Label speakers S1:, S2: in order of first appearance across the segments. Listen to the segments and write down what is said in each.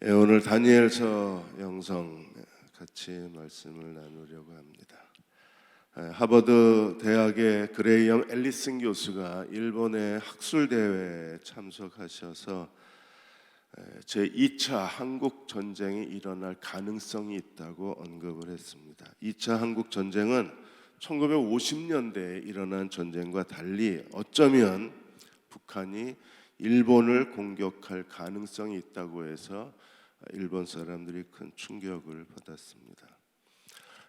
S1: 오늘 다니엘서 영성 같이 말씀을 나누려고 합니다. 하버드 대학의 그레이엄 앨리슨 교수가 일본의 학술 대회에 참석하셔서 제2차 한국 전쟁이 일어날 가능성이 있다고 언급을 했습니다. 2차 한국 전쟁은 1950년대에 일어난 전쟁과 달리 어쩌면 북한이 일본을 공격할 가능성이 있다고 해서 일본 사람들이 큰 충격을 받았습니다.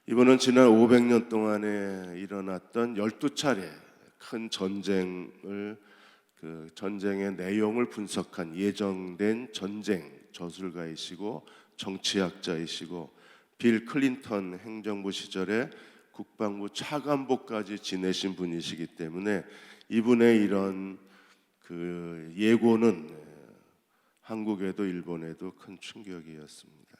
S1: 이번은 지난 500년 동안에 일어났던 12차례 큰 전쟁의 내용을 분석한 예정된 전쟁 저술가이시고 정치학자이시고 빌 클린턴 행정부 시절에 국방부 차관보까지 지내신 분이시기 때문에 이분의 이런 예고는 한국에도 일본에도 큰 충격이었습니다.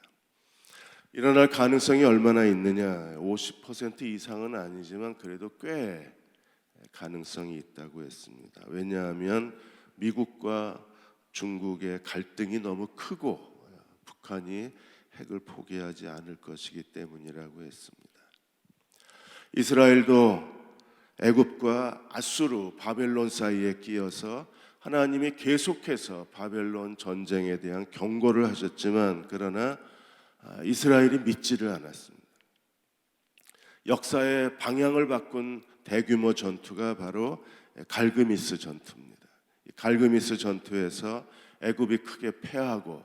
S1: 일어날 가능성이 얼마나 있느냐? 50% 이상은 아니지만 그래도 꽤 가능성이 있다고 했습니다. 왜냐하면 미국과 중국의 갈등이 너무 크고 북한이 핵을 포기하지 않을 것이기 때문이라고 했습니다. 이스라엘도 애굽과 아수르, 바벨론 사이에 끼어서 하나님이 계속해서 바벨론 전쟁에 대한 경고를 하셨지만 그러나 이스라엘이 믿지를 않았습니다. 역사의 방향을 바꾼 대규모 전투가 바로 갈그미스 전투입니다. 갈그미스 전투에서 애굽이 크게 패하고,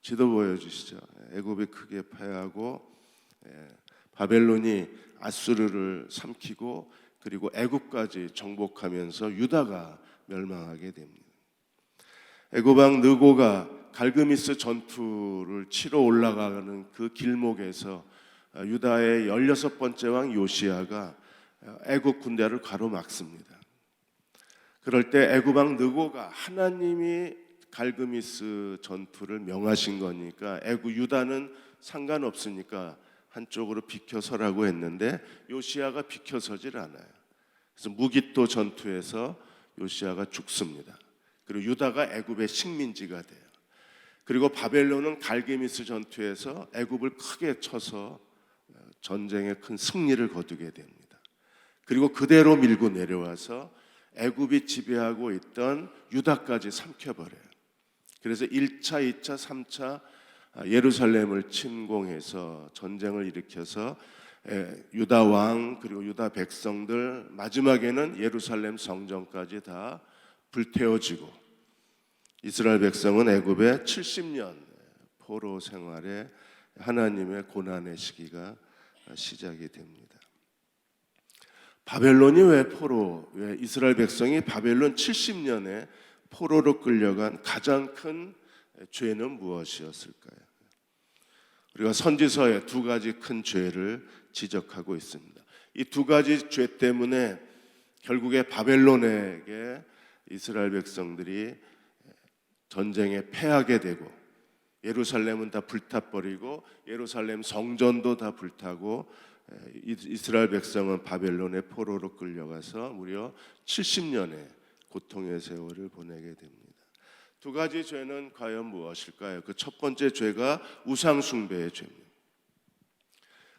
S1: 지도 보여주시죠. 애굽이 크게 패하고 바벨론이 아수르를 삼키고 그리고 애굽까지 정복하면서 유다가 멸망하게 됩니다. 애굽 왕 느고가 갈그미스 전투를 치러 올라가는 그 길목에서 유다의 16번째 왕 요시야가 애굽 군대를 가로막습니다. 그럴 때 애굽 왕 느고가 하나님이 갈그미스 전투를 명하신 거니까 애굽 유다는 상관없으니까 한쪽으로 비켜서라고 했는데 요시야가 비켜서질 않아요. 그래서 무기토 전투에서 요시야가 죽습니다. 그리고 유다가 애굽의 식민지가 돼요. 그리고 바벨론은 갈게미스 전투에서 애굽을 크게 쳐서 전쟁에 큰 승리를 거두게 됩니다. 그리고 그대로 밀고 내려와서 애굽이 지배하고 있던 유다까지 삼켜버려요. 그래서 1차, 2차, 3차 예루살렘을 침공해서 전쟁을 일으켜서 유다 왕 그리고 유다 백성들 마지막에는 예루살렘 성전까지 다 불태워지고 이스라엘 백성은 애굽의 70년 포로 생활에 하나님의 고난의 시기가 시작이 됩니다. 바벨론이 왜 이스라엘 백성이 바벨론 70년에 포로로 끌려간 가장 큰 죄는 무엇이었을까요? 우리가 선지서에 두 가지 큰 죄를 지적하고 있습니다. 이 두 가지 죄 때문에 결국에 바벨론에게 이스라엘 백성들이 전쟁에 패하게 되고 예루살렘은 다 불타버리고 예루살렘 성전도 다 불타고 이스라엘 백성은 바벨론의 포로로 끌려가서 무려 70년의 고통의 세월을 보내게 됩니다. 두 가지 죄는 과연 무엇일까요? 그 첫 번째 죄가 우상 숭배의 죄입니다.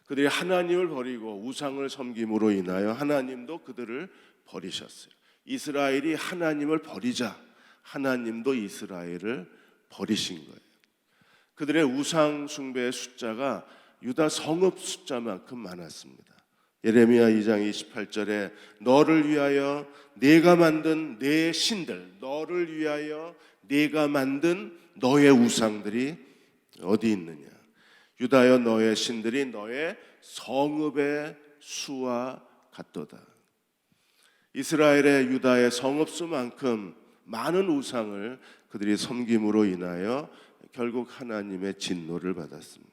S1: 그들이 하나님을 버리고 우상을 섬김으로 인하여 하나님도 그들을 버리셨어요. 이스라엘이 하나님을 버리자 하나님도 이스라엘을 버리신 거예요. 그들의 우상 숭배의 숫자가 유다 성읍 숫자만큼 많았습니다. 예레미야 2장 28절에 너를 위하여 내가 만든 내 신들, 너를 위하여 네가 만든 너의 우상들이 어디 있느냐? 유다여 너의 신들이 너의 성읍의 수와 같도다. 이스라엘의 유다의 성읍 수만큼 많은 우상을 그들이 섬김으로 인하여 결국 하나님의 진노를 받았습니다.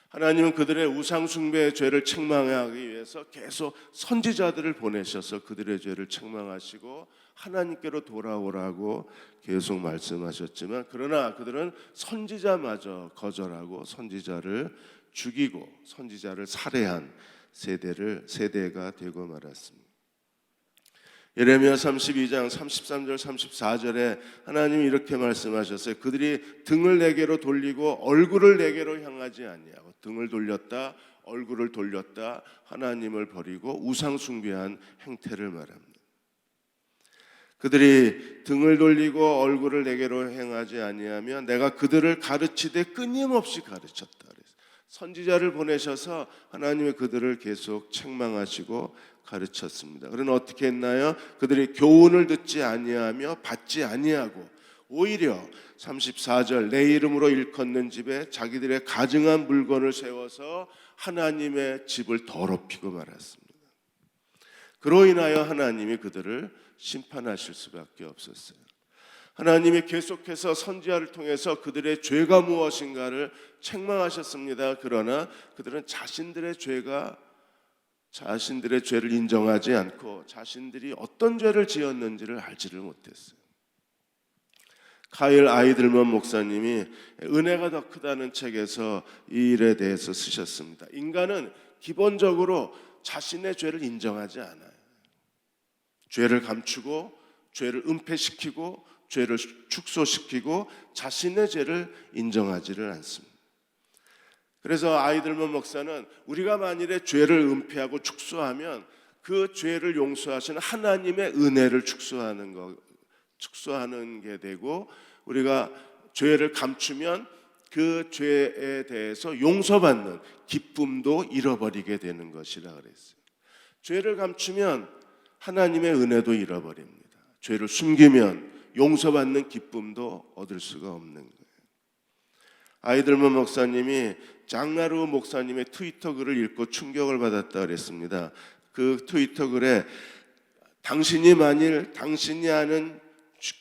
S1: 하나님은 그들의 우상 숭배의 죄를 책망하기 위해서 계속 선지자들을 보내셔서 그들의 죄를 책망하시고 하나님께로 돌아오라고 계속 말씀하셨지만 그러나 그들은 선지자마저 거절하고 선지자를 죽이고 선지자를 살해한 세대가 되고 말았습니다. 예레미야 32장 33절 34절에 하나님이 이렇게 말씀하셨어요. 그들이 등을 내게로 돌리고 얼굴을 내게로 향하지 아니하고, 등을 돌렸다, 얼굴을 돌렸다, 하나님을 버리고 우상 숭배한 행태를 말합니다. 그들이 등을 돌리고 얼굴을 내게로 행하지 아니하면 내가 그들을 가르치되 끊임없이 가르쳤다. 선지자를 보내셔서 하나님이 그들을 계속 책망하시고 가르쳤습니다. 그러나 어떻게 했나요? 그들이 교훈을 듣지 아니하며 받지 아니하고 오히려 34절 내 이름으로 일컫는 집에 자기들의 가증한 물건을 세워서 하나님의 집을 더럽히고 말았습니다. 그로 인하여 하나님이 그들을 심판하실 수밖에 없었어요. 하나님이 계속해서 선지자를 통해서 그들의 죄가 무엇인가를 책망하셨습니다. 그러나 그들은 자신들의 죄를 인정하지 않고 자신들이 어떤 죄를 지었는지를 알지를 못했어요. 카일 아이들먼 목사님이 은혜가 더 크다는 책에서 이 일에 대해서 쓰셨습니다. 인간은 기본적으로 자신의 죄를 인정하지 않아요. 죄를 감추고 죄를 은폐시키고 죄를 축소시키고 자신의 죄를 인정하지를 않습니다. 그래서 아이들먼 목사는 우리가 만일에 죄를 은폐하고 축소하면 그 죄를 용서하시는 하나님의 은혜를 축소하는 게 되고, 우리가 죄를 감추면 그 죄에 대해서 용서받는 기쁨도 잃어버리게 되는 것이라 그랬어요. 죄를 감추면 하나님의 은혜도 잃어버립니다. 죄를 숨기면 용서받는 기쁨도 얻을 수가 없는 거예요. 아이들먼 목사님이 장나루 목사님의 트위터 글을 읽고 충격을 받았다 그랬습니다. 그 트위터 글에 당신이 만일 당신이 아는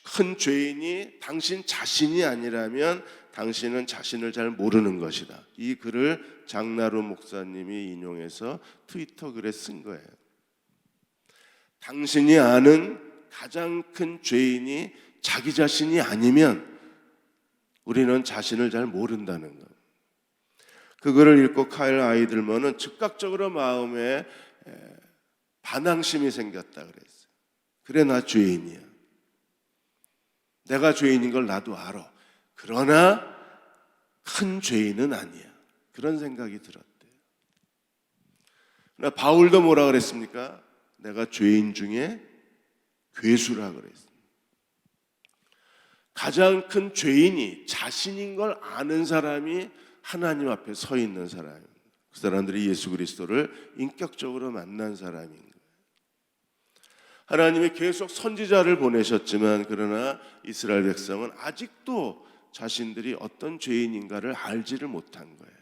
S1: 큰 죄인이 당신 자신이 아니라면 당신은 자신을 잘 모르는 것이다. 이 글을 장나루 목사님이 인용해서 트위터 글에 쓴 거예요. 당신이 아는 가장 큰 죄인이 자기 자신이 아니면 우리는 자신을 잘 모른다는 것. 그 글을 읽고 카일 아이들먼은 즉각적으로 마음에 반항심이 생겼다 그랬어요. 그래, 나 죄인이야. 내가 죄인인 걸 나도 알아. 그러나 큰 죄인은 아니야. 그런 생각이 들었대요. 그러나 바울도 뭐라 그랬습니까? 내가 죄인 중에 괴수라 그랬습니다. 가장 큰 죄인이 자신인 걸 아는 사람이 하나님 앞에 서 있는 사람입니다. 그 사람들이 예수 그리스도를 인격적으로 만난 사람인 거예요. 하나님이 계속 선지자를 보내셨지만 그러나 이스라엘 백성은 아직도 자신들이 어떤 죄인인가를 알지를 못한 거예요.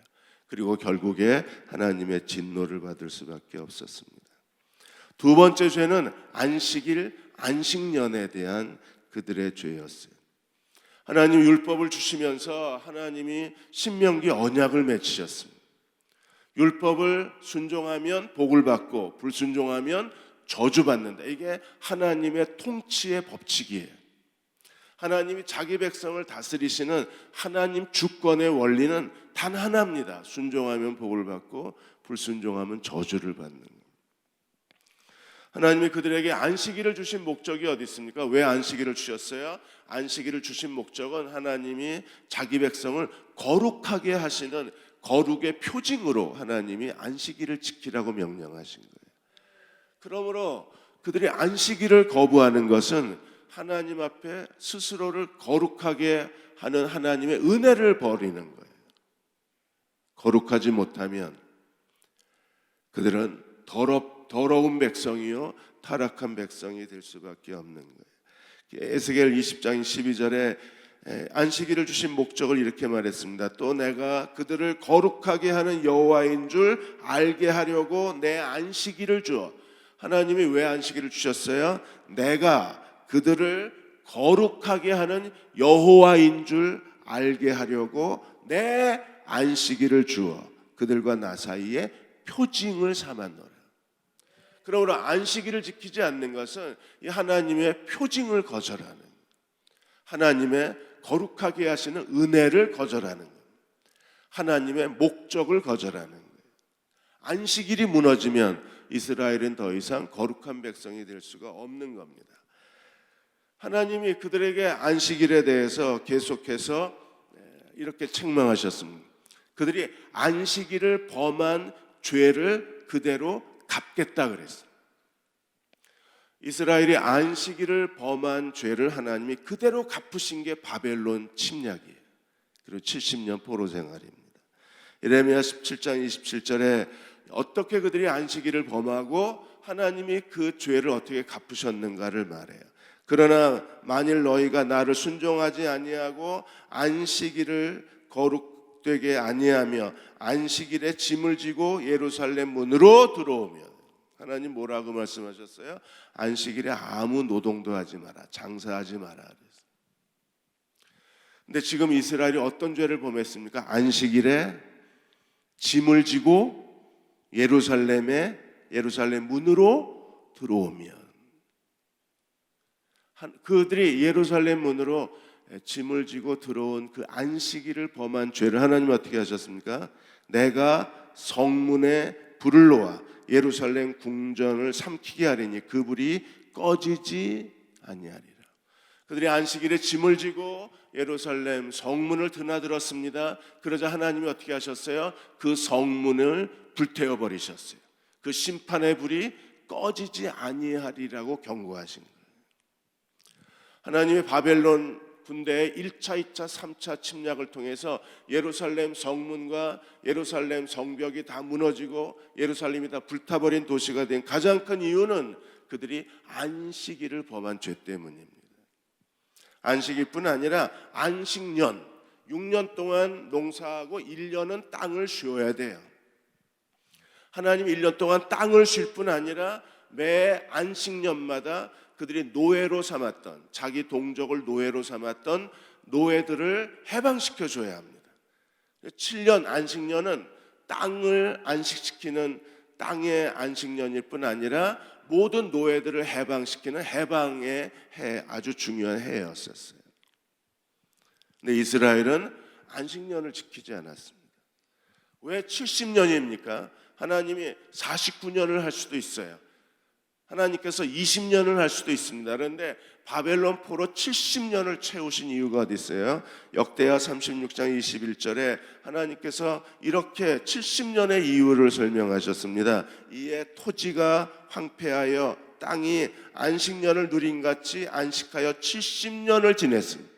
S1: 그리고 결국에 하나님의 진노를 받을 수밖에 없었습니다. 두 번째 죄는 안식일, 안식년에 대한 그들의 죄였어요. 하나님 율법을 주시면서 하나님이 신명기 언약을 맺으셨습니다. 율법을 순종하면 복을 받고 불순종하면 저주받는다. 이게 하나님의 통치의 법칙이에요. 하나님이 자기 백성을 다스리시는 하나님 주권의 원리는 단 하나입니다. 순종하면 복을 받고 불순종하면 저주를 받는 거예요. 하나님이 그들에게 안식일을 주신 목적이 어디 있습니까? 왜 안식일을 주셨어요? 안식일을 주신 목적은 하나님이 자기 백성을 거룩하게 하시는 거룩의 표징으로 하나님이 안식일을 지키라고 명령하신 거예요. 그러므로 그들이 안식일을 거부하는 것은 하나님 앞에 스스로를 거룩하게 하는 하나님의 은혜를 버리는 거예요. 거룩하지 못하면 그들은 더러운 백성이요 타락한 백성이 될 수밖에 없는 거예요. 에스겔 20장 12절에 안식일을 주신 목적을 이렇게 말했습니다. 또 내가 그들을 거룩하게 하는 여호와인 줄 알게 하려고 내 안식일을 주어. 하나님이 왜 안식일을 주셨어요? 내가 그들을 거룩하게 하는 여호와인 줄 알게 하려고 내 안식일을 주어 그들과 나 사이에 표징을 삼았노라. 그러므로 안식일을 지키지 않는 것은 이 하나님의 표징을 거절하는, 하나님의 거룩하게 하시는 은혜를 거절하는, 하나님의 목적을 거절하는 거예요. 안식일이 무너지면 이스라엘은 더 이상 거룩한 백성이 될 수가 없는 겁니다. 하나님이 그들에게 안식일에 대해서 계속해서 이렇게 책망하셨습니다. 그들이 안식일을 범한 죄를 그대로 갚겠다 그랬어요. 이스라엘이 안식일을 범한 죄를 하나님이 그대로 갚으신 게 바벨론 침략이에요. 그리고 70년 포로 생활입니다. 예레미야 17장 27절에 어떻게 그들이 안식일을 범하고 하나님이 그 죄를 어떻게 갚으셨는가를 말해요. 그러나 만일 너희가 나를 순종하지 아니하고 안식일을 거룩되게 아니하며 안식일에 짐을 지고 예루살렘 문으로 들어오면, 하나님 뭐라고 말씀하셨어요? 안식일에 아무 노동도 하지 마라, 장사하지 마라. 근데 지금 이스라엘이 어떤 죄를 범했습니까? 안식일에 짐을 지고 예루살렘 문으로 들어오면, 그들이 예루살렘 문으로 짐을 지고 들어온 그 안식일을 범한 죄를 하나님 어떻게 하셨습니까? 내가 성문에 불을 놓아 예루살렘 궁전을 삼키게 하리니 그 불이 꺼지지 아니하리라. 그들이 안식일에 짐을 지고 예루살렘 성문을 드나들었습니다. 그러자 하나님이 어떻게 하셨어요? 그 성문을 불태워 버리셨어요. 그 심판의 불이 꺼지지 아니하리라고 경고하신 거예요. 하나님의 바벨론 군대의 1차, 2차, 3차 침략을 통해서 예루살렘 성문과 예루살렘 성벽이 다 무너지고 예루살렘이 다 불타버린 도시가 된 가장 큰 이유는 그들이 안식일을 범한 죄 때문입니다. 안식일뿐 아니라 안식년, 6년 동안 농사하고 1년은 땅을 쉬어야 돼요. 하나님 1년 동안 땅을 쉴 뿐 아니라 매 안식년마다 그들이 노예로 삼았던, 자기 동족을 노예로 삼았던 노예들을 해방시켜 줘야 합니다. 7년 안식년은 땅을 안식시키는 땅의 안식년일 뿐 아니라 모든 노예들을 해방시키는 해방의 해, 아주 중요한 해였었어요. 근데 이스라엘은 안식년을 지키지 않았습니다. 왜 70년입니까? 하나님이 49년을 할 수도 있어요. 하나님께서 20년을 할 수도 있습니다. 그런데 바벨론 포로 70년을 채우신 이유가 어디 있어요? 역대하 36장 21절에 하나님께서 이렇게 70년의 이유를 설명하셨습니다. 이에 토지가 황폐하여 땅이 안식년을 누린같이 안식하여 70년을 지냈습니다.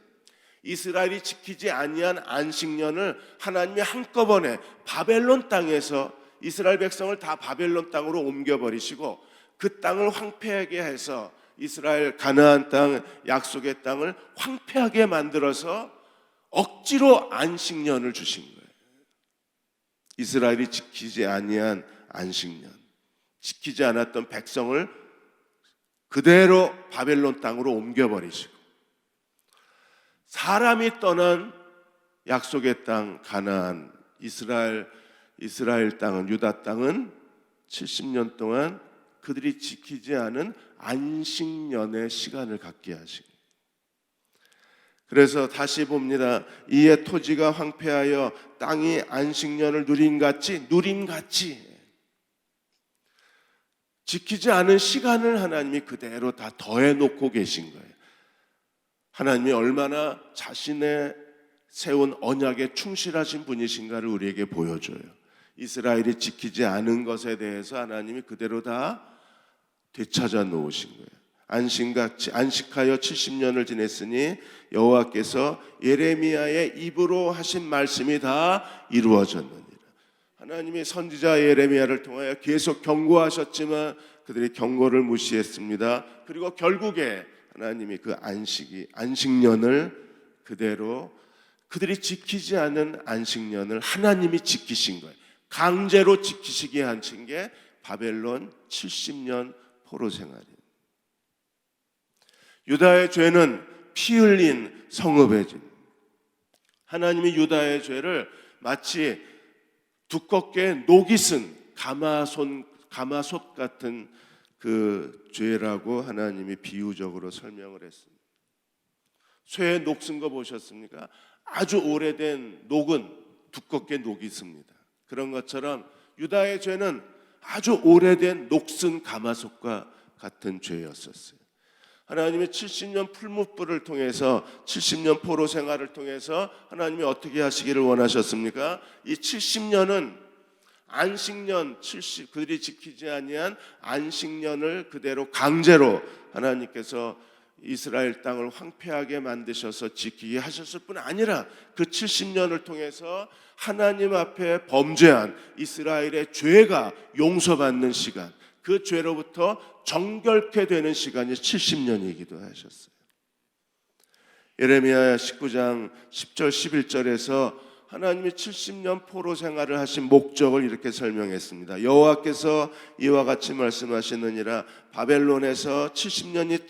S1: 이스라엘이 지키지 아니한 안식년을 하나님이 한꺼번에 바벨론 땅에서 이스라엘 백성을 다 바벨론 땅으로 옮겨버리시고 그 땅을 황폐하게 해서 이스라엘 가나안 땅, 약속의 땅을 황폐하게 만들어서 억지로 안식년을 주신 거예요. 이스라엘이 지키지 아니한 안식년, 지키지 않았던 백성을 그대로 바벨론 땅으로 옮겨버리시고, 사람이 떠난 약속의 땅 가나안, 이스라엘 땅은, 유다 땅은 70년 동안 그들이 지키지 않은 안식년의 시간을 갖게 하시고, 그래서 다시 봅니다. 이에 토지가 황폐하여 땅이 안식년을 누린같이 지키지 않은 시간을 하나님이 그대로 다 더해놓고 계신 거예요. 하나님이 얼마나 자신의 세운 언약에 충실하신 분이신가를 우리에게 보여줘요. 이스라엘이 지키지 않은 것에 대해서 하나님이 그대로 다 되찾아 놓으신 거예요. 안식하여 70년을 지냈으니 여호와께서 예레미야의 입으로 하신 말씀이 다 이루어졌느니라. 하나님이 선지자 예레미야를 통하여 계속 경고하셨지만 그들이 경고를 무시했습니다. 그리고 결국에 하나님이 그 안식년을 그대로, 그들이 지키지 않은 안식년을 하나님이 지키신 거예요. 강제로 지키시게 하신 게 바벨론 70년 포로 생활이에요. 유다의 죄는 피 흘린 성읍의 죄. 하나님이 유다의 죄를 마치 두껍게 녹이 쓴 가마솥 같은 그 죄라고 하나님이 비유적으로 설명을 했습니다. 쇠에 녹 쓴 거 보셨습니까? 아주 오래된 녹은 두껍게 녹이 씁니다. 그런 것처럼 유다의 죄는 아주 오래된 녹슨 가마솥과 같은 죄였었어요. 하나님의 70년 풀무불을 통해서 70년 포로 생활을 통해서 하나님이 어떻게 하시기를 원하셨습니까? 이 70년은 안식년, 그들이 지키지 아니한 안식년을 그대로 강제로 하나님께서 이스라엘 땅을 황폐하게 만드셔서 지키게 하셨을 뿐 아니라 그 70년을 통해서 하나님 앞에 범죄한 이스라엘의 죄가 용서받는 시간, 그 죄로부터 정결케 되는 시간이 70년이기도 하셨어요. 예레미야 19장 10절 11절에서 하나님이 70년 포로 생활을 하신 목적을 이렇게 설명했습니다. 여호와께서 이와 같이 말씀하시느니라. 바벨론에서 70년이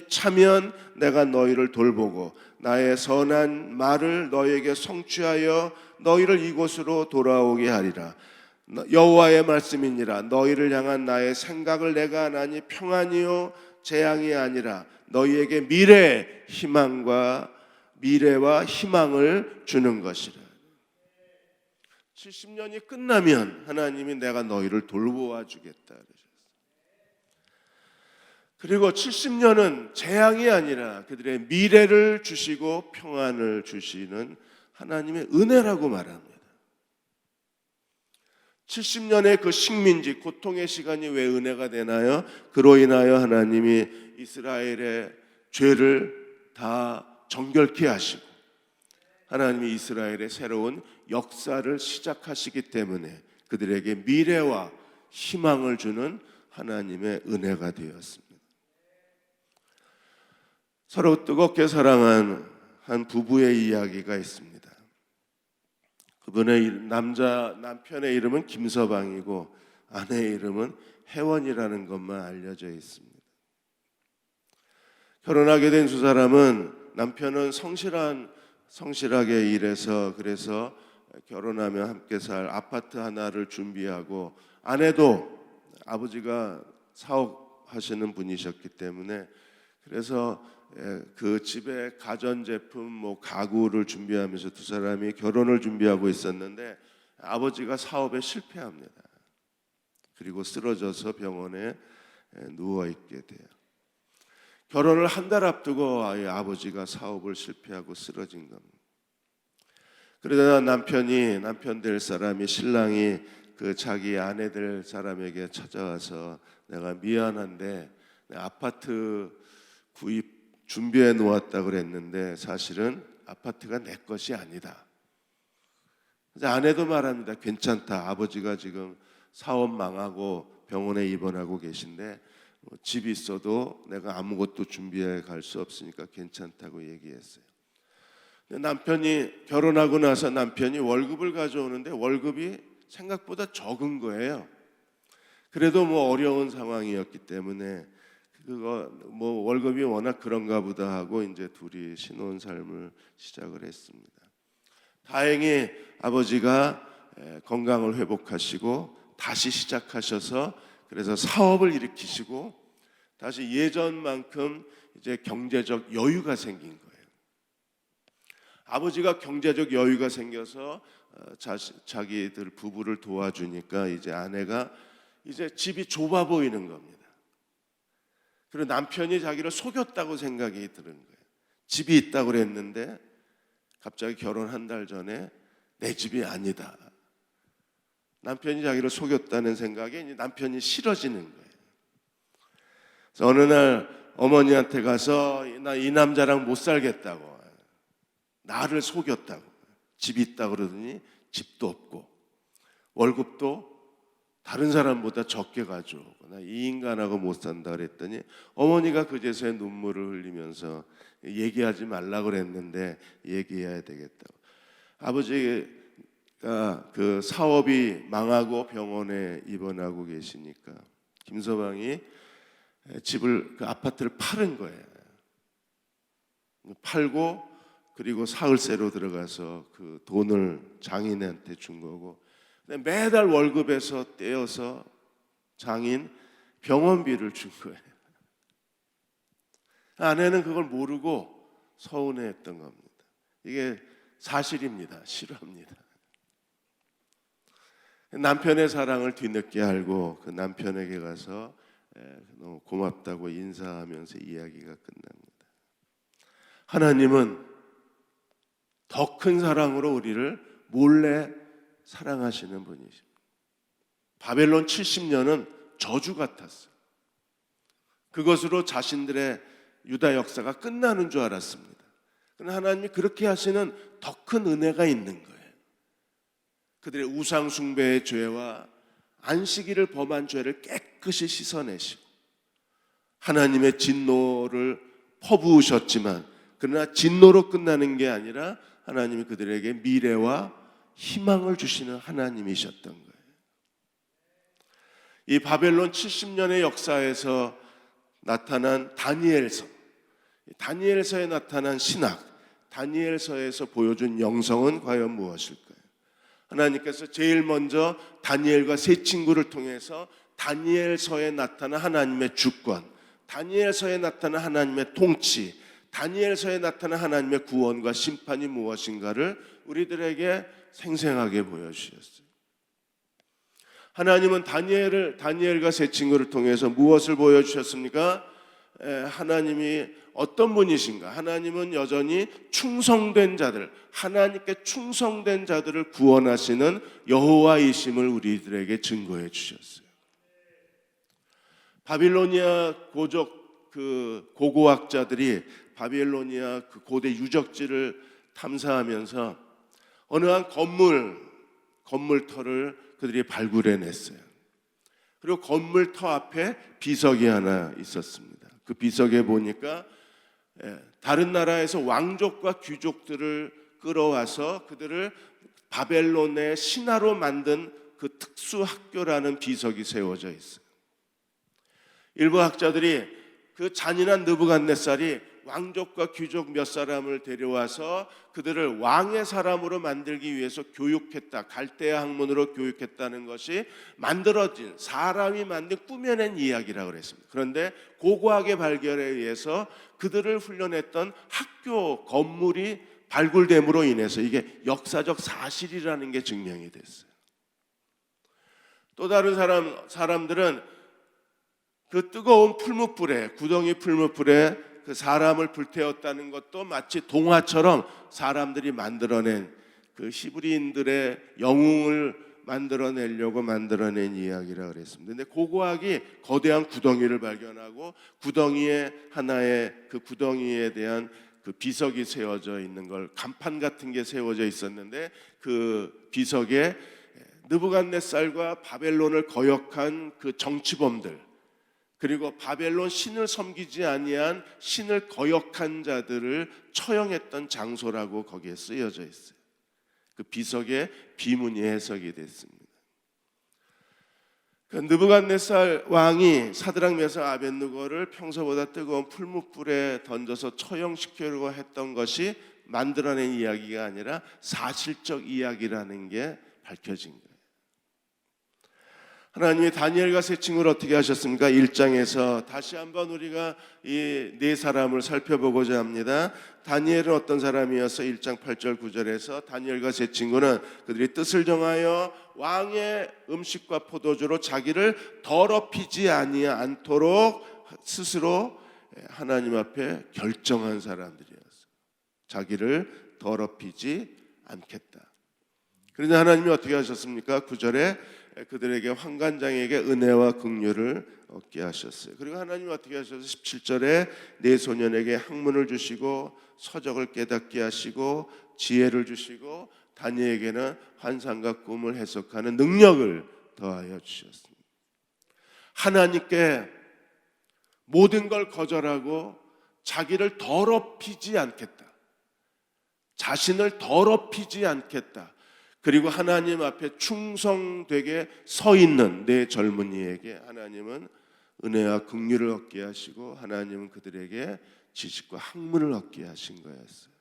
S1: 차면 내가 너희를 돌보고 나의 선한 말을 너희에게 성취하여 너희를 이곳으로 돌아오게 하리라. 여호와의 말씀이니라. 너희를 향한 나의 생각을 내가 하나니 평안이요 재앙이 아니라 너희에게 미래와 희망을 주는 것이라. 70년이 끝나면 하나님이 내가 너희를 돌보아 주겠다. 그리고 70년은 재앙이 아니라 그들의 미래를 주시고 평안을 주시는 하나님의 은혜라고 말합니다. 70년의 그 식민지 고통의 시간이 왜 은혜가 되나요? 그로 인하여 하나님이 이스라엘의 죄를 다 정결케 하시고 하나님이 이스라엘의 새로운 역사를 시작하시기 때문에 그들에게 미래와 희망을 주는 하나님의 은혜가 되었습니다. 서로 뜨겁게 사랑한 한 부부의 이야기가 있습니다. 그분의 남편의 이름은 김서방이고 아내의 이름은 혜원이라는 것만 알려져 있습니다. 결혼하게 된 두 사람은 남편은 성실하게 일해서 그래서 결혼하면 함께 살 아파트 하나를 준비하고 아내도 아버지가 사업하시는 분이셨기 때문에 그래서 그 집에 가전제품 가구를 준비하면서 두 사람이 결혼을 준비하고 있었는데 아버지가 사업에 실패합니다. 그리고 쓰러져서 병원에 누워있게 돼요. 결혼을 한 달 앞두고 아버지가 사업을 실패하고 쓰러진 겁니다. 그러다 남편 될 사람이 신랑이 그 자기 아내 될 사람에게 찾아와서 내가 미안한데 아파트 구입 준비해 놓았다 그랬는데 사실은 아파트가 내 것이 아니다. 그래서 아내도 말합니다. 괜찮다. 아버지가 지금 사업 망하고 병원에 입원하고 계신데 집이 있어도 내가 아무것도 준비해 갈 수 없으니까 괜찮다고 얘기했어요. 남편이 결혼하고 나서 남편이 월급을 가져오는데 월급이 생각보다 적은 거예요. 그래도 어려운 상황이었기 때문에 월급이 워낙 그런가 보다 하고 이제 둘이 신혼 삶을 시작을 했습니다. 다행히 아버지가 건강을 회복하시고 다시 시작하셔서 그래서 사업을 일으키시고 다시 예전만큼 이제 경제적 여유가 생긴 거예요. 아버지가 경제적 여유가 생겨서 자기들 부부를 도와주니까 이제 아내가 이제 집이 좁아 보이는 겁니다. 그리고 남편이 자기를 속였다고 생각이 드는 거예요. 집이 있다고 그랬는데 갑자기 결혼 한 달 전에 내 집이 아니다. 남편이 자기를 속였다는 생각에 이제 남편이 싫어지는 거예요. 그래서 어느 날 어머니한테 가서 나 이 남자랑 못 살겠다고, 나를 속였다고, 집이 있다고 그러더니 집도 없고 월급도 다른 사람보다 적게 가져오고 나 이 인간하고 못 산다 그랬더니 어머니가 그제서야 눈물을 흘리면서 얘기하지 말라고 그랬는데 얘기해야 되겠다고. 아버지가 그 사업이 망하고 병원에 입원하고 계시니까 김서방이 그 아파트를 파는 거예요. 팔고 그리고 사흘세로 들어가서 그 돈을 장인한테 준 거고 매달 월급에서 떼어서 장인 병원비를 준 거예요. 아내는 그걸 모르고 서운해했던 겁니다. 이게 사실입니다. 싫어합니다. 남편의 사랑을 뒤늦게 알고 그 남편에게 가서 너무 고맙다고 인사하면서 이야기가 끝납니다. 하나님은 더 큰 사랑으로 우리를 몰래 사랑하시는 분이십니다. 바벨론 70년은 저주 같았어요. 그것으로 자신들의 유다 역사가 끝나는 줄 알았습니다. 그러나 하나님이 그렇게 하시는 더 큰 은혜가 있는 거예요. 그들의 우상 숭배의 죄와 안식일을 범한 죄를 깨끗이 씻어내시고 하나님의 진노를 퍼부으셨지만, 그러나 진노로 끝나는 게 아니라 하나님이 그들에게 미래와 희망을 주시는 하나님이셨던 거예요. 이 바벨론 70년의 역사에서 나타난 다니엘서에 나타난 신학, 다니엘서에서 보여준 영성은 과연 무엇일까요? 하나님께서 제일 먼저 다니엘과 세 친구를 통해서 다니엘서에 나타난 하나님의 주권, 다니엘서에 나타난 하나님의 통치, 다니엘서에 나타난 하나님의 구원과 심판이 무엇인가를 우리들에게 생생하게 보여주셨어요. 하나님은 다니엘과 세 친구를 통해서 무엇을 보여주셨습니까? 하나님이 어떤 분이신가? 하나님은 여전히 충성된 자들, 하나님께 충성된 자들을 구원하시는 여호와이심을 우리들에게 증거해 주셨어요. 바빌로니아 고족 고고학자들이 바빌로니아 고대 유적지를 탐사하면서 어느 한 건물터를 그들이 발굴해냈어요. 그리고 건물터 앞에 비석이 하나 있었습니다. 그 비석에 보니까 다른 나라에서 왕족과 귀족들을 끌어와서 그들을 바벨론의 신하로 만든 그 특수학교라는 비석이 세워져 있어요. 일부 학자들이 그 잔인한 느부갓네살이 왕족과 귀족 몇 사람을 데려와서 그들을 왕의 사람으로 만들기 위해서 교육했다, 갈대아 학문으로 교육했다는 것이 만들어진, 사람이 만든 꾸며낸 이야기라고 그랬습니다. 그런데 고고학의 발견에 의해서 그들을 훈련했던 학교 건물이 발굴됨으로 인해서 이게 역사적 사실이라는 게 증명이 됐어요. 또 다른 사람들은 그 뜨거운 구덩이 풀무불에 그 사람을 불태웠다는 것도 마치 동화처럼 사람들이 만들어낸 그 히브리인들의 영웅을 만들어내려고 만들어낸 이야기라 그랬습니다. 근데 고고학이 거대한 구덩이를 발견하고 구덩이에 하나의 그 구덩이에 대한 그 비석이 세워져 있는 걸, 간판 같은 게 세워져 있었는데 그 비석에 느부갓네살과 바벨론을 거역한 그 정치범들, 그리고 바벨론 신을 섬기지 아니한 신을 거역한 자들을 처형했던 장소라고 거기에 쓰여져 있어요. 그 비석의 비문이 해석이 됐습니다. 그 느부갓네살 왕이 사드락 메삭 아벳느고를 평소보다 뜨거운 풀무불에 던져서 처형시키려고 했던 것이 만들어낸 이야기가 아니라 사실적 이야기라는 게 밝혀진 거예요. 하나님이 다니엘과 세 친구를 어떻게 하셨습니까? 1장에서 다시 한번 우리가 이 네 사람을 살펴보고자 합니다. 다니엘은 어떤 사람이어서 1장 8절 9절에서 다니엘과 세 친구는 그들이 뜻을 정하여 왕의 음식과 포도주로 자기를 더럽히지 않도록 스스로 하나님 앞에 결정한 사람들이었어요. 자기를 더럽히지 않겠다. 그런데 하나님이 어떻게 하셨습니까? 9절에 그들에게 환관장에게 은혜와 긍휼을 얻게 하셨어요. 그리고 하나님이 어떻게 하셔서 17절에 네 소년에게 학문을 주시고 서적을 깨닫게 하시고 지혜를 주시고 다니엘에게는 환상과 꿈을 해석하는 능력을 더하여 주셨습니다. 하나님께 모든 걸 거절하고 자기를 더럽히지 않겠다, 자신을 더럽히지 않겠다, 그리고 하나님 앞에 충성되게 서 있는 내 젊은이에게 하나님은 은혜와 긍휼을 얻게 하시고 하나님은 그들에게 지식과 학문을 얻게 하신 거였어요.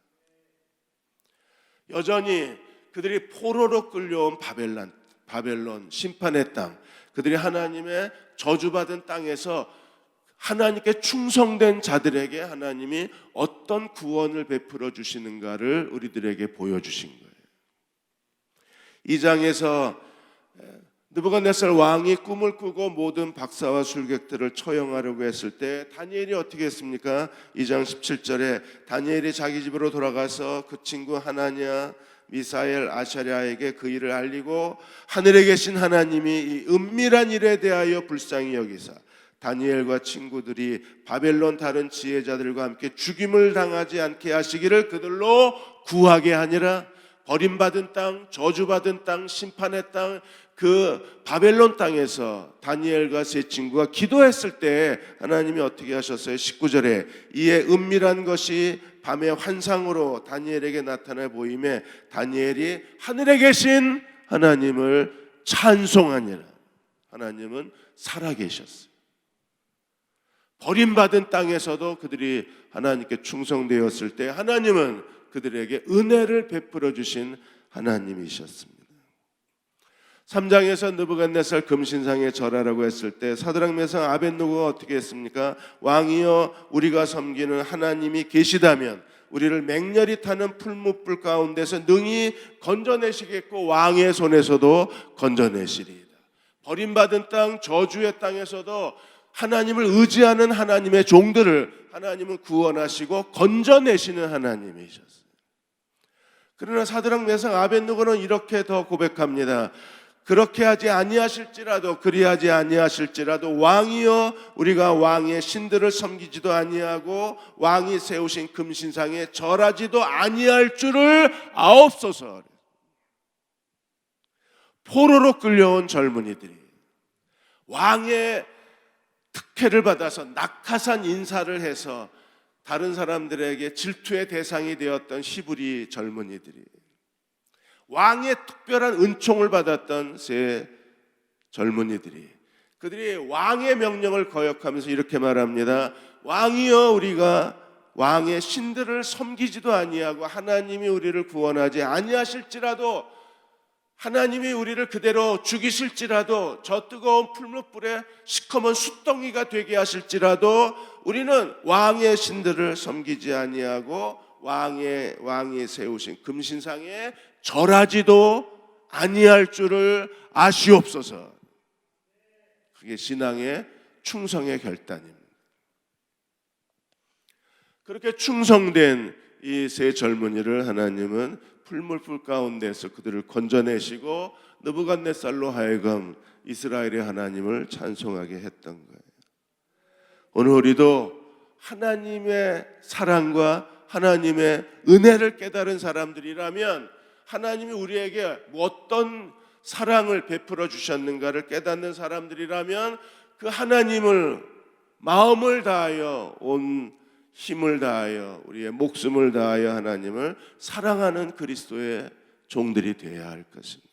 S1: 여전히 그들이 포로로 끌려온 바벨론 심판의 땅, 그들이 하나님의 저주받은 땅에서 하나님께 충성된 자들에게 하나님이 어떤 구원을 베풀어 주시는가를 우리들에게 보여주신 거예요. 이 장에서 느부갓네살 왕이 꿈을 꾸고 모든 박사와 술객들을 처형하려고 했을 때 다니엘이 어떻게 했습니까? 2장 17절에 다니엘이 자기 집으로 돌아가서 그 친구 하나냐, 미사엘, 아샤랴에게 그 일을 알리고 하늘에 계신 하나님이 이 은밀한 일에 대하여 불쌍히 여기사 다니엘과 친구들이 바벨론 다른 지혜자들과 함께 죽임을 당하지 않게 하시기를 그들로 구하게 하니라. 버림받은 땅, 저주받은 땅, 심판의 땅, 그 바벨론 땅에서 다니엘과 세 친구가 기도했을 때 하나님이 어떻게 하셨어요? 19절에 이에 은밀한 것이 밤의 환상으로 다니엘에게 나타나 보임에 다니엘이 하늘에 계신 하나님을 찬송하니라. 하나님은 살아계셨어요. 버림받은 땅에서도 그들이 하나님께 충성되었을 때 하나님은 그들에게 은혜를 베풀어 주신 하나님이셨습니다. 3장에서 느부갓네살 금신상에 절하라고 했을 때 사드락 메삭 아벳느고가 어떻게 했습니까? 왕이여 우리가 섬기는 하나님이 계시다면 우리를 맹렬히 타는 풀무불 가운데서 능히 건져내시겠고 왕의 손에서도 건져내시리이다. 버림받은 땅 저주의 땅에서도 하나님을 의지하는 하나님의 종들을 하나님은 구원하시고 건져내시는 하나님이셨어요. 그러나 사드락 메삭 아벳느고는 이렇게 더 고백합니다. 그렇게 하지 아니하실지라도 그리하지 아니하실지라도 왕이여 우리가 왕의 신들을 섬기지도 아니하고 왕이 세우신 금신상에 절하지도 아니할 줄을 아옵소서. 포로로 끌려온 젊은이들이 왕의 특혜를 받아서 낙하산 인사를 해서 다른 사람들에게 질투의 대상이 되었던 히브리 젊은이들이 왕의 특별한 은총을 받았던 세 젊은이들이 그들이 왕의 명령을 거역하면서 이렇게 말합니다. 왕이여 우리가 왕의 신들을 섬기지도 아니하고 하나님이 우리를 구원하지 아니하실지라도 하나님이 우리를 그대로 죽이실지라도 저 뜨거운 풀무불에 시커먼 숯덩이가 되게 하실지라도 우리는 왕의 신들을 섬기지 아니하고 왕이 세우신 금신상에 절하지도 아니할 줄을 아시옵소서. 그게 신앙의 충성의 결단입니다. 그렇게 충성된 이 세 젊은이를 하나님은 풀무불 가운데서 그들을 건져내시고 느부갓네살로 하여금 이스라엘의 하나님을 찬송하게 했던 거예요. 오늘 우리도 하나님의 사랑과 하나님의 은혜를 깨달은 사람들이라면 하나님이 우리에게 어떤 사랑을 베풀어 주셨는가를 깨닫는 사람들이라면 그 하나님을 마음을 다하여 온 힘을 다하여 우리의 목숨을 다하여 하나님을 사랑하는 그리스도의 종들이 되어야 할 것입니다.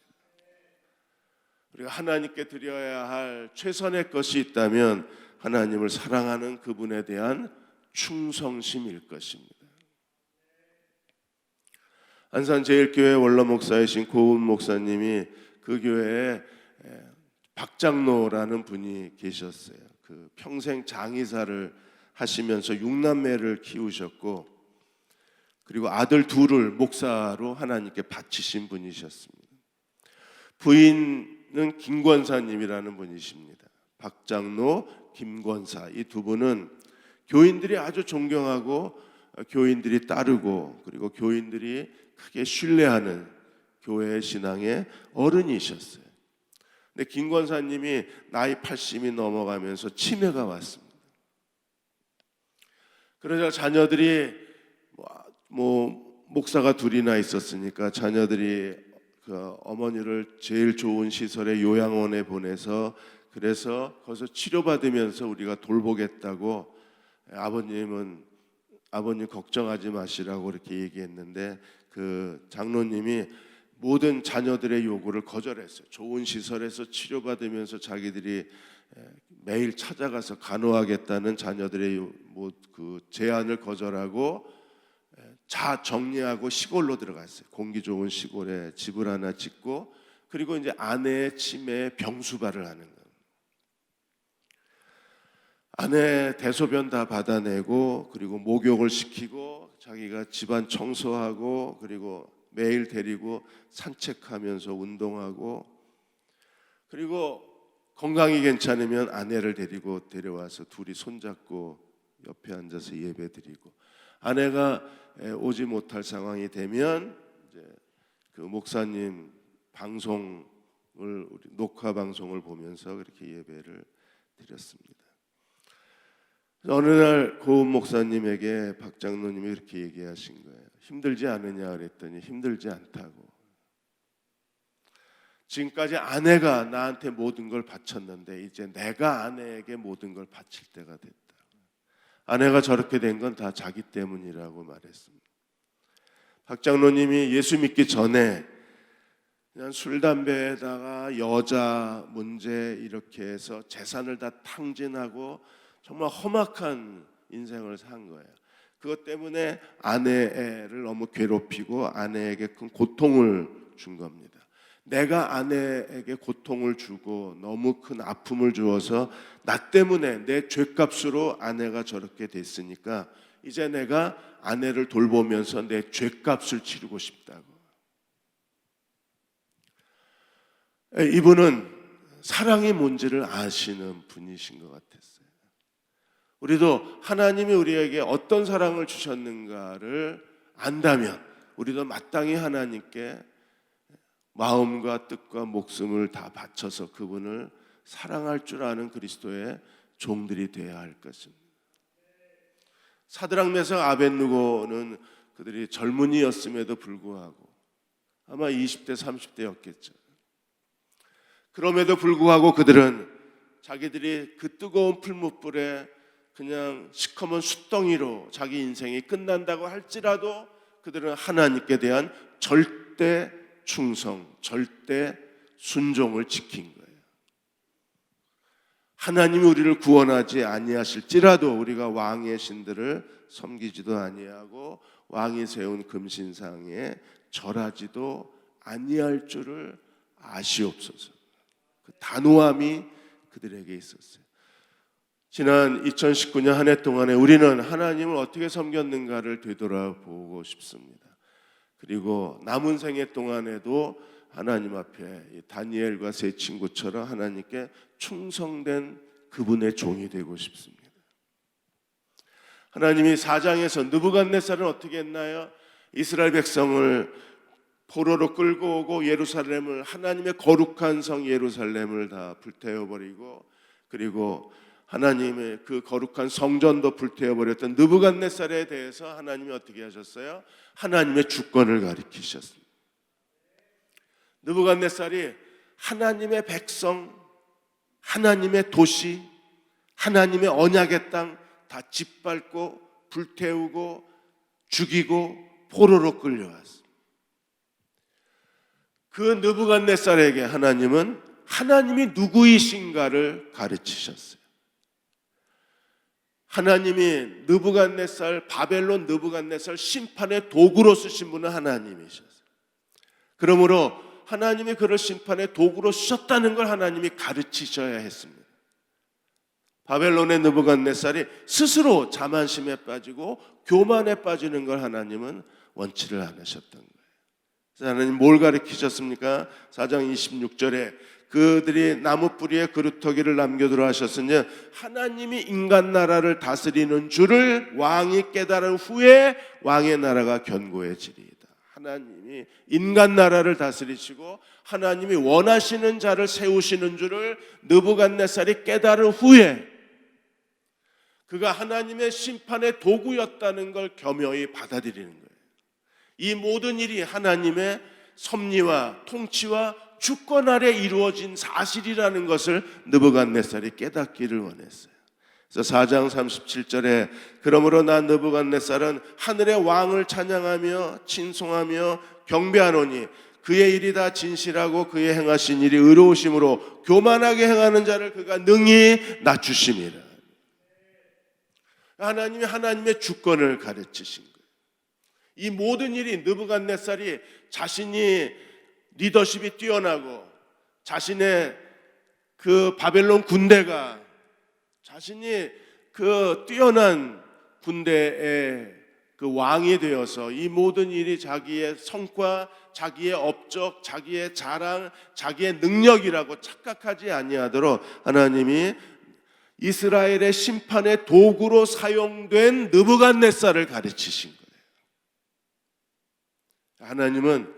S1: 우리가 하나님께 드려야 할 최선의 것이 있다면 하나님을 사랑하는 그분에 대한 충성심일 것입니다. 안산제일교회 원로 목사이신 고은 목사님이 그 교회에 박장로라는 분이 계셨어요. 그 평생 장의사를 하시면서 6남매를 키우셨고 그리고 아들 둘을 목사로 하나님께 바치신 분이셨습니다. 부인은 김권사님이라는 분이십니다. 박장로, 김권사 이 두 분은 교인들이 아주 존경하고 교인들이 따르고 그리고 교인들이 크게 신뢰하는 교회의 신앙의 어른이셨어요. 근데 김권사님이 나이 80이 넘어가면서 치매가 왔습니다. 그러자 자녀들이 목사가 둘이나 있었으니까 자녀들이 그 어머니를 제일 좋은 시설의 요양원에 보내서 그래서 거기서 치료받으면서 우리가 돌보겠다고 아버님 걱정하지 마시라고 이렇게 얘기했는데 그 장로님이 모든 자녀들의 요구를 거절했어요. 좋은 시설에서 치료받으면서 자기들이 매일 찾아가서 간호하겠다는 자녀들의 그 제안을 거절하고 정리하고 시골로 들어갔어요. 공기 좋은 시골에 집을 하나 짓고 그리고 이제 아내의 치매에 병수발을 하는 거예요. 아내 대소변 다 받아내고 그리고 목욕을 시키고 자기가 집안 청소하고 그리고 매일 데리고 산책하면서 운동하고 그리고 건강이 괜찮으면 아내를 데리고 데려와서 둘이 손잡고 옆에 앉아서 예배드리고, 아내가 오지 못할 상황이 되면 이제 그 목사님 방송을, 우리 녹화 방송을 보면서 그렇게 예배를 드렸습니다. 어느 날 고은 목사님에게 박 장로님이 이렇게 얘기하신 거예요. 힘들지 않으냐 그랬더니 힘들지 않다고. 지금까지 아내가 나한테 모든 걸 바쳤는데 이제 내가 아내에게 모든 걸 바칠 때가 됐다. 아내가 저렇게 된 건 다 자기 때문이라고 말했습니다. 박 장로님이 예수 믿기 전에 그냥 술, 담배에다가 여자 문제 이렇게 해서 재산을 다 탕진하고 정말 험악한 인생을 산 거예요. 그것 때문에 아내를 너무 괴롭히고 아내에게 큰 고통을 준 겁니다. 내가 아내에게 고통을 주고 너무 큰 아픔을 주어서 나 때문에 내 죄값으로 아내가 저렇게 됐으니까 이제 내가 아내를 돌보면서 내 죄값을 치르고 싶다고. 이분은 사랑이 뭔지를 아시는 분이신 것 같았어요. 우리도 하나님이 우리에게 어떤 사랑을 주셨는가를 안다면 우리도 마땅히 하나님께 마음과 뜻과 목숨을 다 바쳐서 그분을 사랑할 줄 아는 그리스도의 종들이 되어야 할 것입니다. 사드락 메삭 아벳느고는 그들이 젊은이였음에도 불구하고 아마 20대 30대였겠죠. 그럼에도 불구하고 그들은 자기들이 그 뜨거운 풀무불에 그냥 시커먼 숯덩이로 자기 인생이 끝난다고 할지라도 그들은 하나님께 대한 절대 충성, 절대 순종을 지킨 거예요. 하나님이 우리를 구원하지 아니하실지라도 우리가 왕의 신들을 섬기지도 아니하고 왕이 세운 금신상에 절하지도 아니할 줄을 아시옵소서. 그 단호함이 그들에게 있었어요. 지난 2019년 한 해 동안에 우리는 하나님을 어떻게 섬겼는가를 되돌아보고 싶습니다. 그리고 남은 생애 동안에도 하나님 앞에 다니엘과 세 친구처럼 하나님께 충성된 그분의 종이 되고 싶습니다. 하나님이 4장에서 느부갓네살은 어떻게 했나요? 이스라엘 백성을 포로로 끌고 오고 예루살렘을, 하나님의 거룩한 성 예루살렘을 다 불태워버리고, 그리고 하나님의 그 거룩한 성전도 불태워버렸던 느부갓네살에 대해서 하나님이 어떻게 하셨어요? 하나님의 주권을 가리키셨습니다. 느부갓네살이 하나님의 백성, 하나님의 도시, 하나님의 언약의 땅 다 짓밟고 불태우고 죽이고 포로로 끌려왔습니다. 그 느부갓네살에게 하나님은 하나님이 누구이신가를 가르치셨어요. 하나님이 느부갓네살, 바벨론 느부갓네살 심판의 도구로 쓰신 분은 하나님이셨어요. 그러므로 하나님이 그를 심판의 도구로 쓰셨다는 걸 하나님이 가르치셔야 했습니다. 바벨론의 느부갓네살이 스스로 자만심에 빠지고 교만에 빠지는 걸 하나님은 원치를 않으셨던 거예요. 그래서 하나님 뭘 가르치셨습니까? 4장 26절에 그들이 나무 뿌리에 그루터기를 남겨두라 하셨으니 하나님이 인간 나라를 다스리는 줄을 왕이 깨달은 후에 왕의 나라가 견고해지리이다. 하나님이 인간 나라를 다스리시고 하나님이 원하시는 자를 세우시는 줄을 느부갓네살이 깨달은 후에 그가 하나님의 심판의 도구였다는 걸 겸허히 받아들이는 거예요. 이 모든 일이 하나님의 섭리와 통치와 주권 아래 이루어진 사실이라는 것을 느부갓네살이 깨닫기를 원했어요. 그래서 4장 37절에 그러므로 나 느부갓네살은 하늘의 왕을 찬양하며 친송하며 경배하노니 그의 일이 다 진실하고 그의 행하신 일이 의로우심으로 교만하게 행하는 자를 그가 능히 낮추심이라. 하나님이 하나님의 주권을 가르치신 거예요. 이 모든 일이 느부갓네살이 자신이 리더십이 뛰어나고 자신의 그 바벨론 군대가 자신이 그 뛰어난 군대의 그 왕이 되어서 이 모든 일이 자기의 성과, 자기의 업적, 자기의 자랑, 자기의 능력이라고 착각하지 아니하도록 하나님이 이스라엘의 심판의 도구로 사용된 느부갓네살을 가르치신 거예요. 하나님은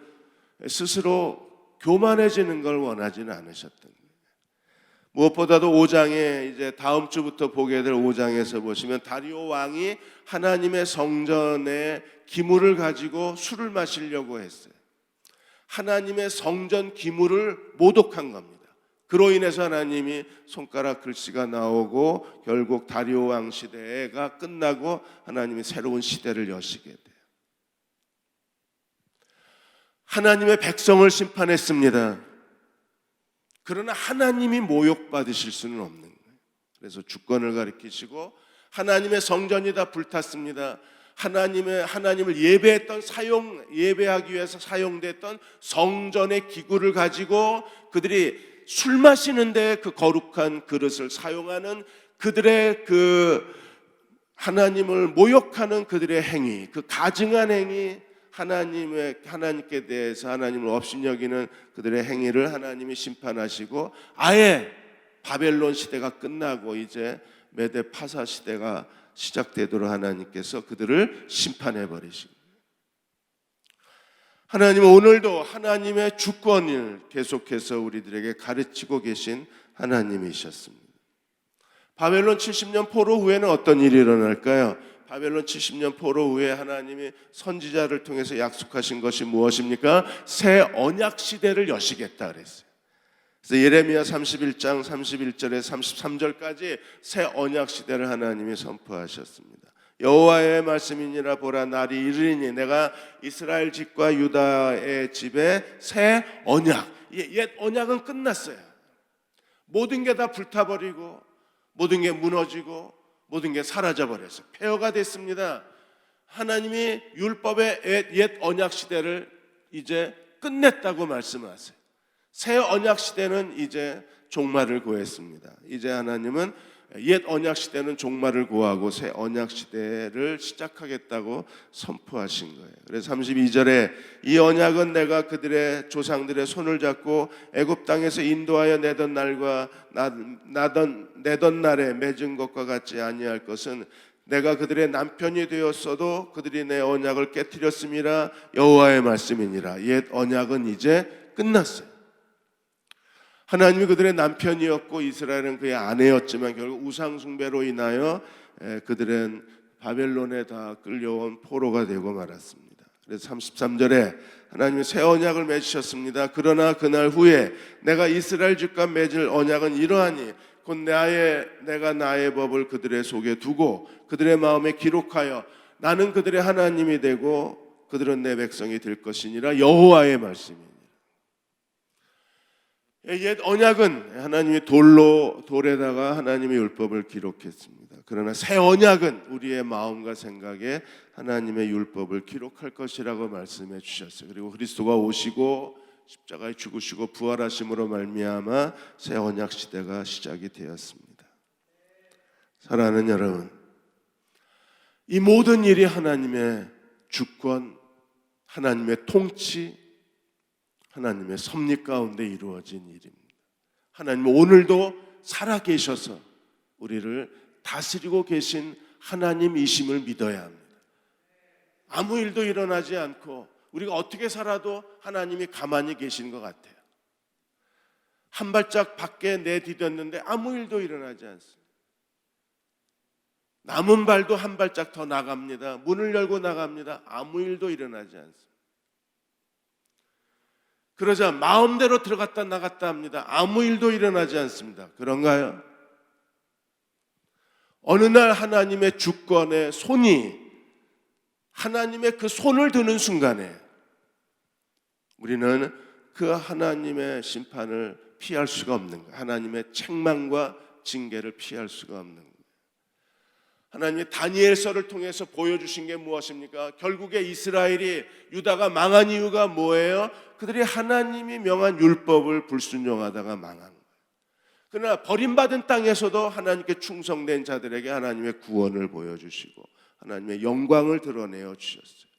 S1: 스스로 교만해지는 걸 원하지는 않으셨던 거예요. 무엇보다도 5장에 이제 다음 주부터 보게 될 5장에서 보시면 다리오 왕이 하나님의 성전의 기물을 가지고 술을 마시려고 했어요. 하나님의 성전 기물을 모독한 겁니다. 그로 인해서 하나님이 손가락 글씨가 나오고 결국 다리오 왕 시대가 끝나고 하나님이 새로운 시대를 여시게 돼요. 하나님의 백성을 심판했습니다. 그러나 하나님이 모욕받으실 수는 없는 거예요. 그래서 주권을 가리키시고 하나님의 성전이 다 불탔습니다. 하나님을 예배하기 위해서 사용됐던 성전의 기구를 가지고 그들이 술 마시는데 그 거룩한 그릇을 사용하는 그들의 그 하나님을 모욕하는 그들의 행위, 그 가증한 행위, 하나님께 대해서 하나님을 업신여기는 그들의 행위를 하나님이 심판하시고 아예 바벨론 시대가 끝나고 이제 메데 파사 시대가 시작되도록 하나님께서 그들을 심판해 버리시고, 하나님은 오늘도 하나님의 주권을 계속해서 우리들에게 가르치고 계신 하나님이셨습니다. 바벨론 70년 포로 후에는 어떤 일이 일어날까요? 바벨론 70년 포로 후에 하나님이 선지자를 통해서 약속하신 것이 무엇입니까? 새 언약 시대를 여시겠다 그랬어요. 그래서 예레미야 31장 31절에 33절까지 새 언약 시대를 하나님이 선포하셨습니다. 여호와의 말씀이니라 보라 날이 이르리니 내가 이스라엘 집과 유다의 집에 새 언약, 옛 언약은 끝났어요. 모든 게 다 불타버리고 모든 게 무너지고 모든 게 사라져버렸어요. 폐허가 됐습니다. 하나님이 율법의 옛 언약 시대를 이제 끝냈다고 말씀하세요. 새 언약 시대는 이제 종말을 고했습니다. 이제 하나님은 옛 언약 시대는 종말을 고하고 새 언약 시대를 시작하겠다고 선포하신 거예요. 그래서 32절에 이 언약은 내가 그들의 조상들의 손을 잡고 애굽 땅에서 인도하여 내던 날에 맺은 것과 같지 아니할 것은 내가 그들의 남편이 되었어도 그들이 내 언약을 깨뜨렸음이라 여호와의 말씀이니라. 옛 언약은 이제 끝났어요. 하나님이 그들의 남편이었고 이스라엘은 그의 아내였지만 결국 우상 숭배로 인하여 그들은 바벨론에 다 끌려온 포로가 되고 말았습니다. 그래서 33절에 하나님이 새 언약을 맺으셨습니다. 그러나 그날 후에 내가 이스라엘 집과 맺을 언약은 이러하니 곧 내가 나의 법을 그들의 속에 두고 그들의 마음에 기록하여 나는 그들의 하나님이 되고 그들은 내 백성이 될 것이니라. 여호와의 말씀입니다. 옛 언약은 하나님이 돌에다가 하나님의 율법을 기록했습니다. 그러나 새 언약은 우리의 마음과 생각에 하나님의 율법을 기록할 것이라고 말씀해 주셨어요. 그리고 그리스도가 오시고 십자가에 죽으시고 부활하심으로 말미암아 새 언약 시대가 시작이 되었습니다. 사랑하는 여러분, 이 모든 일이 하나님의 주권, 하나님의 통치, 하나님의 섭리 가운데 이루어진 일입니다. 하나님은 오늘도 살아계셔서 우리를 다스리고 계신 하나님이심을 믿어야 합니다. 아무 일도 일어나지 않고 우리가 어떻게 살아도 하나님이 가만히 계신 것 같아요. 한 발짝 밖에 내디뎠는데 아무 일도 일어나지 않습니다. 남은 발도 한 발짝 더 나갑니다. 문을 열고 나갑니다. 아무 일도 일어나지 않습니다. 그러자 마음대로 들어갔다 나갔다 합니다. 아무 일도 일어나지 않습니다. 그런가요? 어느 날 하나님의 주권의 손이 하나님의 그 손을 드는 순간에 우리는 그 하나님의 심판을 피할 수가 없는 거예요. 하나님의 책망과 징계를 피할 수가 없는 거예요. 하나님이 다니엘서를 통해서 보여주신 게 무엇입니까? 결국에 이스라엘이 유다가 망한 이유가 뭐예요? 그들이 하나님이 명한 율법을 불순종하다가 망한 거예요. 그러나 버림받은 땅에서도 하나님께 충성된 자들에게 하나님의 구원을 보여주시고 하나님의 영광을 드러내어 주셨어요.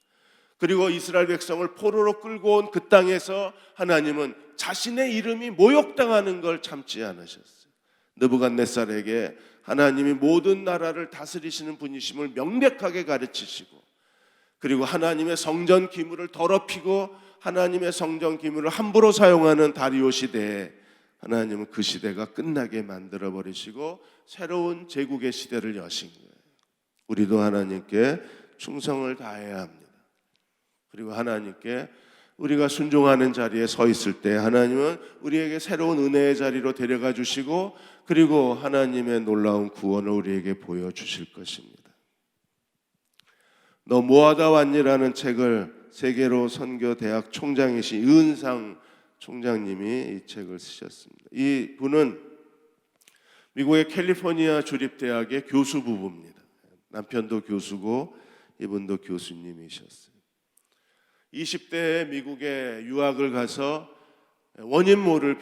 S1: 그리고 이스라엘 백성을 포로로 끌고 온 그 땅에서 하나님은 자신의 이름이 모욕당하는 걸 참지 않으셨어요. 느부갓네살에게 하나님이 모든 나라를 다스리시는 분이심을 명백하게 가르치시고, 그리고 하나님의 성전 기물을 더럽히고 하나님의 성전 기물을 함부로 사용하는 다리오 시대에 하나님은 그 시대가 끝나게 만들어 버리시고 새로운 제국의 시대를 여신 거예요. 우리도 하나님께 충성을 다해야 합니다. 그리고 하나님께 우리가 순종하는 자리에 서 있을 때 하나님은 우리에게 새로운 은혜의 자리로 데려가 주시고, 그리고 하나님의 놀라운 구원을 우리에게 보여주실 것입니다. 너 뭐하다 왔니라는 책을 세계로 선교대학 총장이신 이은상 총장님이 이 책을 쓰셨습니다. 이 분은 미국의 캘리포니아 주립대학의 교수 부부입니다. 남편도 교수고 이분도 교수님이셨어요. 20대에 미국에 유학을 가서 원인 모를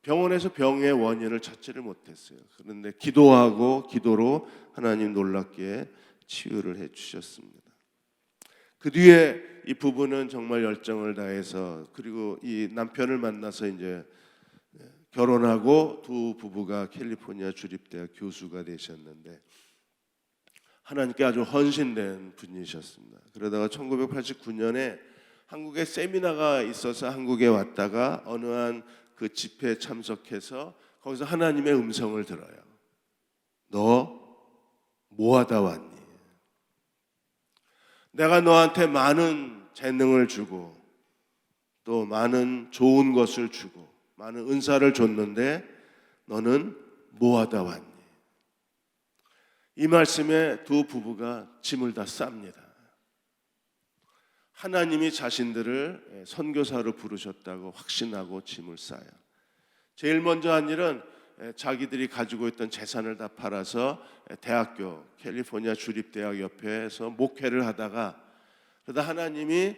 S1: 병원에서 병의 원인을 찾지를 못했어요. 그런데 기도하고 기도로 하나님 놀랍게 치유를 해주셨습니다. 그 뒤에 이 부부는 정말 열정을 다해서, 그리고 이 남편을 만나서 이제 결혼하고 두 부부가 캘리포니아 주립대학 교수가 되셨는데 하나님께 아주 헌신된 분이셨습니다. 그러다가 1989년에 한국에 세미나가 있어서 한국에 왔다가 어느 한 그 집회에 참석해서 거기서 하나님의 음성을 들어요. 너 뭐하다 왔니? 내가 너한테 많은 재능을 주고 또 많은 좋은 것을 주고 많은 은사를 줬는데 너는 뭐하다 왔니? 이 말씀에 두 부부가 짐을 다 쌉니다. 하나님이 자신들을 선교사로 부르셨다고 확신하고 짐을 싸요. 제일 먼저 한 일은 자기들이 가지고 있던 재산을 다 팔아서 대학교, 캘리포니아 주립대학 옆에서 목회를 하다가, 그러다 하나님이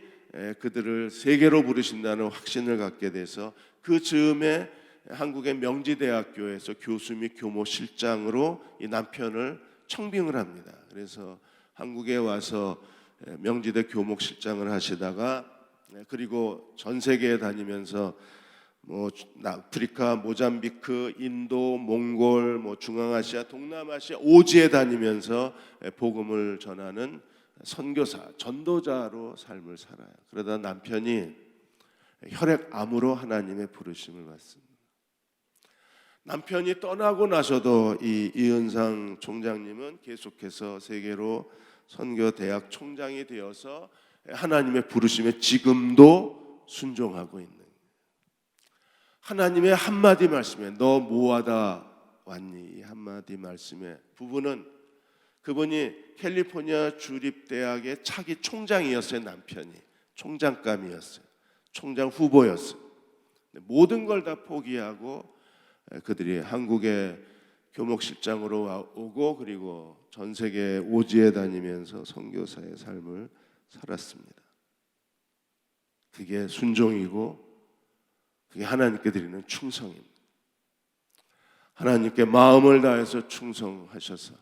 S1: 그들을 세계로 부르신다는 확신을 갖게 돼서 그 즈음에 한국의 명지대학교에서 교수 및 교모실장으로 이 남편을 청빙을 합니다. 그래서 한국에 와서 명지대 교목실장을 하시다가, 그리고 전 세계에 다니면서 아프리카, 모잠비크, 인도, 몽골, 중앙아시아, 동남아시아 오지에 다니면서 복음을 전하는 선교사, 전도자로 삶을 살아요. 그러다 남편이 혈액암으로 하나님의 부르심을 받습니다. 남편이 떠나고 나서도 이 이은상 총장님은 계속해서 세계로 선교대학 총장이 되어서 하나님의 부르심에 지금도 순종하고 있는, 하나님의 한마디 말씀에 너 뭐하다 왔니? 이 한마디 말씀에 부부는, 그분이 캘리포니아 주립대학의 차기 총장이었어요. 남편이 총장감이었어요. 총장 후보였어요. 모든 걸 다 포기하고 그들이 한국에 교목실장으로 오고, 그리고 전 세계 오지에 다니면서 선교사의 삶을 살았습니다. 그게 순종이고 그게 하나님께 드리는 충성입니다. 하나님께 마음을 다해서 충성하셔서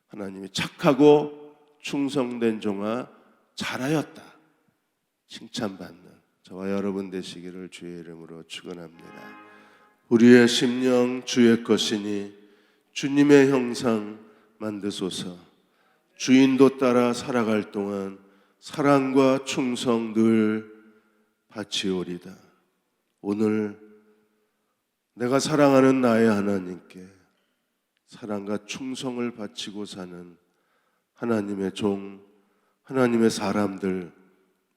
S1: 하나님이 착하고 충성된 종아 잘하였다 칭찬받는 저와 여러분 되시기를 주의 이름으로 축원합니다. 우리의 심령 주의 것이니 주님의 형상 만드소서. 주인도 따라 살아갈 동안 사랑과 충성 늘 바치오리다. 오늘 내가 사랑하는 나의 하나님께 사랑과 충성을 바치고 사는 하나님의 종, 하나님의 사람들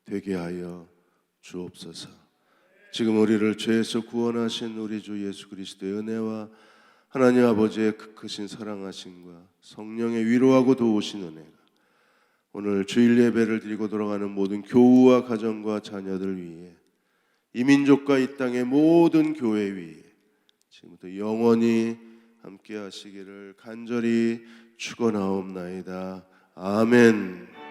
S1: 되게 하여 주옵소서. 지금 우리를 죄에서 구원하신 우리 주 예수 그리스도의 은혜와 하나님 아버지의 크신 사랑하심과 성령의 위로하고 도우신 은혜가 오늘 주일 예배를 드리고 돌아가는 모든 교우와 가정과 자녀들 위에, 이 민족과 이 땅의 모든 교회 위에 지금부터 영원히 함께 하시기를 간절히 축원하옵나이다. 아멘.